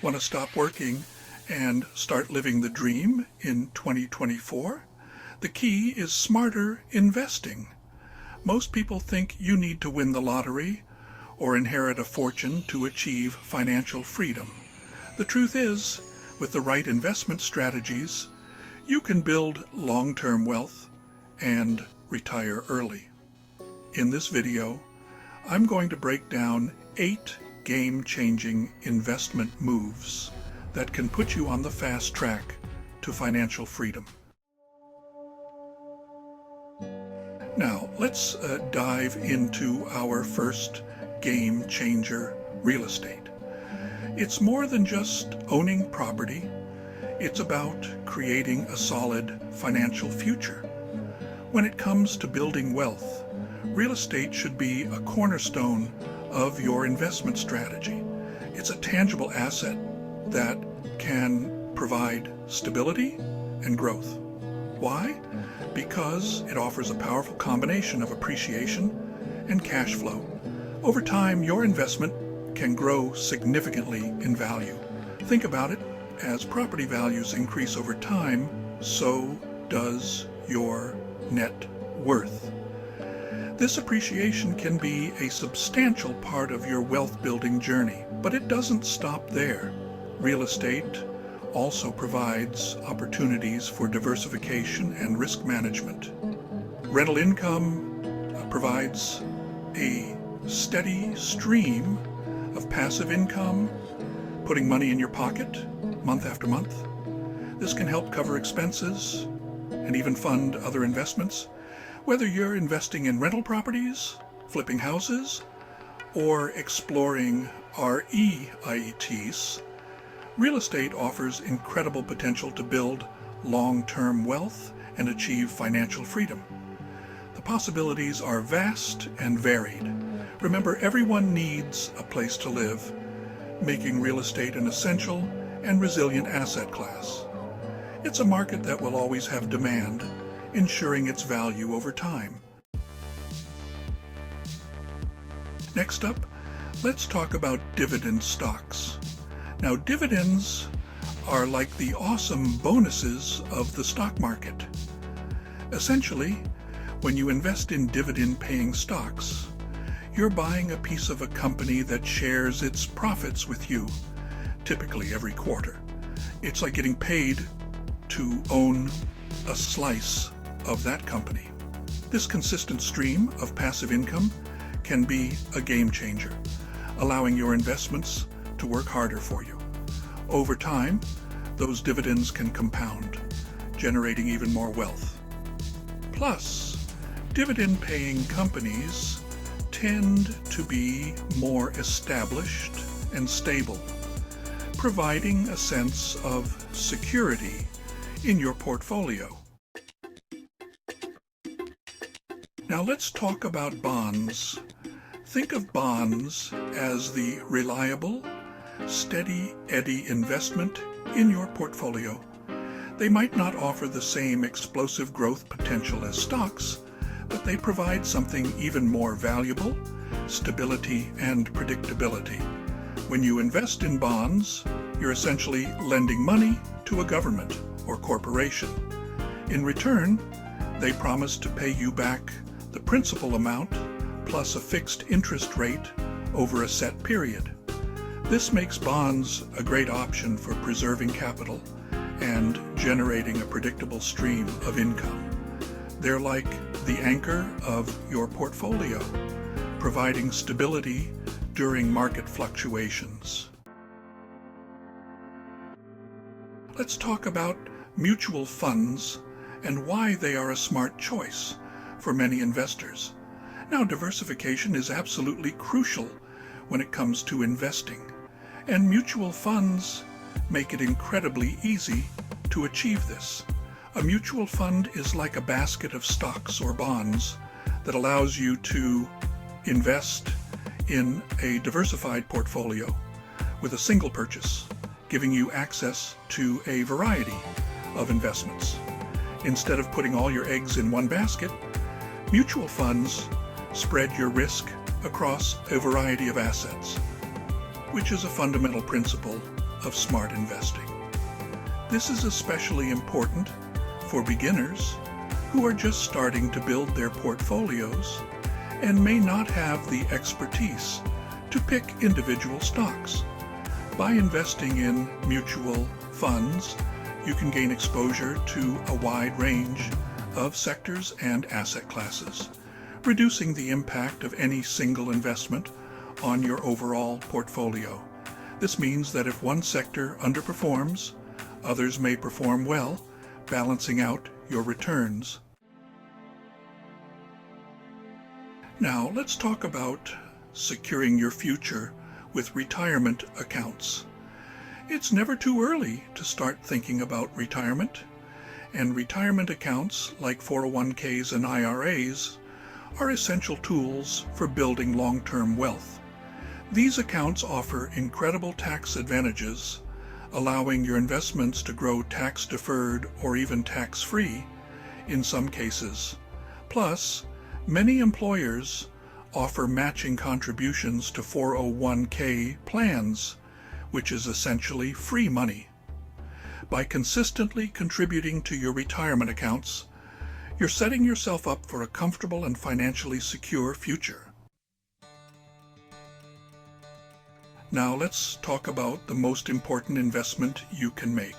Want to stop working and start living the dream in 2024? The key is smarter investing. Most people think you need to win the lottery or inherit a fortune to achieve financial freedom. The truth is, with the right investment strategies, you can build long-term wealth and retire early. In this video, I'm going to break down 8 game-changing investment moves that can put you on the fast track to financial freedom. Now, let's dive into our first game changer, real estate. It's more than just owning property. It's about creating a solid financial future. When it comes to building wealth, real estate should be a cornerstone of your investment strategy. It's a tangible asset that can provide stability and growth. Why? Because it offers a powerful combination of appreciation and cash flow. Over time, your investment can grow significantly in value. Think about it. As property values increase over time, so does your net worth. This appreciation can be a substantial part of your wealth-building journey, but it doesn't stop there. Real estate also provides opportunities for diversification and risk management. Rental income provides a steady stream of passive income, putting money in your pocket month after month. This can help cover expenses and even fund other investments. Whether you're investing in rental properties, flipping houses, or exploring REITs, real estate offers incredible potential to build long-term wealth and achieve financial freedom. The possibilities are vast and varied. Remember, everyone needs a place to live, making real estate an essential and resilient asset class. It's a market that will always have demand, ensuring its value over time. Next up, let's talk about dividend stocks. Now, dividends are like the awesome bonuses of the stock market. Essentially, when you invest in dividend-paying stocks, you're buying a piece of a company that shares its profits with you, typically every quarter. It's like getting paid to own a slice of that company. This consistent stream of passive income can be a game changer, allowing your investments to work harder for you. Over time, those dividends can compound, generating even more wealth. Plus, dividend-paying companies tend to be more established and stable, providing a sense of security in your portfolio. Now let's talk about bonds. Think of bonds as the reliable, steady Eddy investment in your portfolio. They might not offer the same explosive growth potential as stocks, but they provide something even more valuable: stability and predictability. When you invest in bonds, you're essentially lending money to a government or corporation. In return, they promise to pay you back the principal amount plus a fixed interest rate over a set period. This makes bonds a great option for preserving capital and generating a predictable stream of income. They're like the anchor of your portfolio, providing stability during market fluctuations. Let's talk about mutual funds and why they are a smart choice for many investors. Now, diversification is absolutely crucial when it comes to investing, and mutual funds make it incredibly easy to achieve this. A mutual fund is like a basket of stocks or bonds that allows you to invest in a diversified portfolio with a single purchase, giving you access to a variety of investments. Instead of putting all your eggs in one basket, mutual funds spread your risk across a variety of assets, which is a fundamental principle of smart investing. This is especially important for beginners who are just starting to build their portfolios and may not have the expertise to pick individual stocks. By investing in mutual funds, you can gain exposure to a wide range of sectors and asset classes, reducing the impact of any single investment on your overall portfolio. This means that if one sector underperforms, others may perform well, balancing out your returns. Now let's talk about securing your future with retirement accounts. It's never too early to start thinking about retirement, and retirement accounts like 401ks and IRAs are essential tools for building long-term wealth. These accounts offer incredible tax advantages, allowing your investments to grow tax-deferred or even tax-free in some cases. Plus, many employers offer matching contributions to 401k plans, which is essentially free money. By consistently contributing to your retirement accounts, you're setting yourself up for a comfortable and financially secure future. Now let's talk about the most important investment you can make: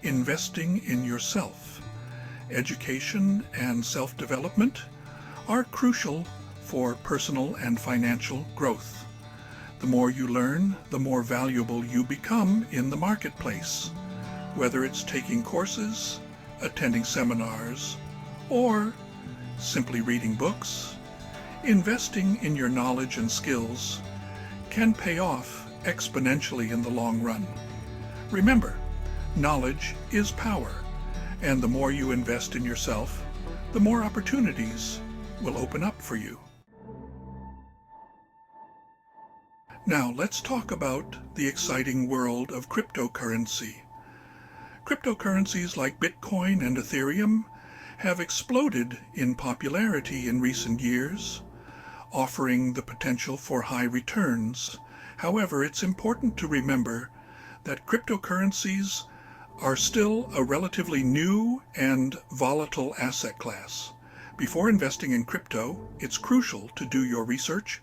investing in yourself. Education and self-development are crucial for personal and financial growth. The more you learn, the more valuable you become in the marketplace. Whether it's taking courses, attending seminars, or simply reading books, investing in your knowledge and skills can pay off exponentially in the long run. Remember, knowledge is power, and the more you invest in yourself, the more opportunities will open up for you. Now let's talk about the exciting world of cryptocurrency. Cryptocurrencies like Bitcoin and Ethereum have exploded in popularity in recent years, offering the potential for high returns. However, it's important to remember that cryptocurrencies are still a relatively new and volatile asset class. Before investing in crypto, it's crucial to do your research,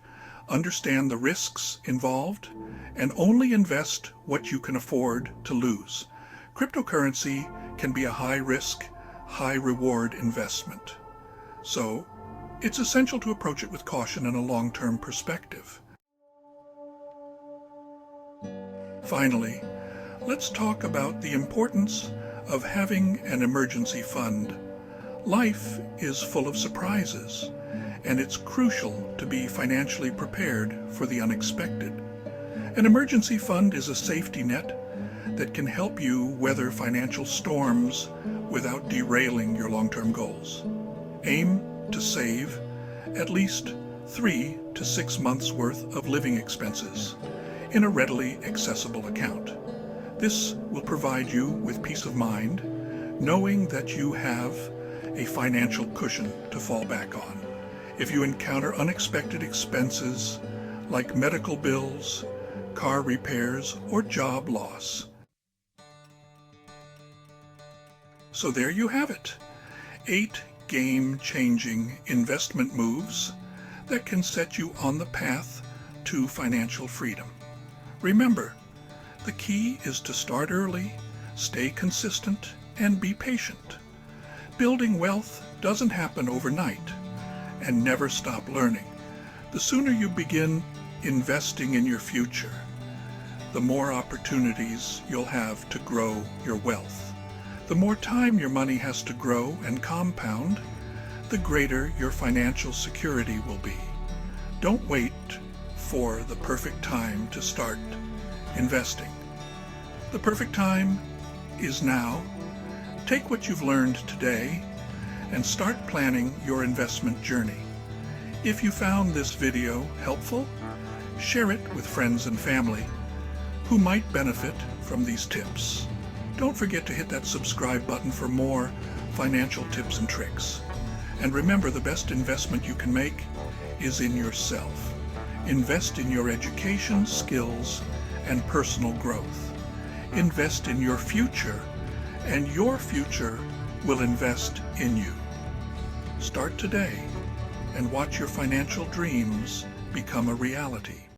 understand the risks involved, and only invest what you can afford to lose. Cryptocurrency can be a high-risk, high-reward investment. So, it's essential to approach it with caution and a long-term perspective. Finally, let's talk about the importance of having an emergency fund. Life is full of surprises, and it's crucial to be financially prepared for the unexpected. An emergency fund is a safety net that can help you weather financial storms without derailing your long-term goals. Aim to save at least 3 to 6 months' worth of living expenses in a readily accessible account. This will provide you with peace of mind, knowing that you have a financial cushion to fall back on if you encounter unexpected expenses like medical bills, car repairs, or job loss. So there you have it, 8 game-changing investment moves that can set you on the path to financial freedom. Remember, the key is to start early, stay consistent, and be patient. Building wealth doesn't happen overnight, and never stop learning. The sooner you begin investing in your future, the more opportunities you'll have to grow your wealth. The more time your money has to grow and compound, the greater your financial security will be. Don't wait for the perfect time to start investing. The perfect time is now. Take what you've learned today and start planning your investment journey. If you found this video helpful, share it with friends and family who might benefit from these tips. Don't forget to hit that subscribe button for more financial tips and tricks. And remember, the best investment you can make is in yourself. Invest in your education, skills, and personal growth. invest in your future, and your future will invest in you. Start today and watch your financial dreams become a reality.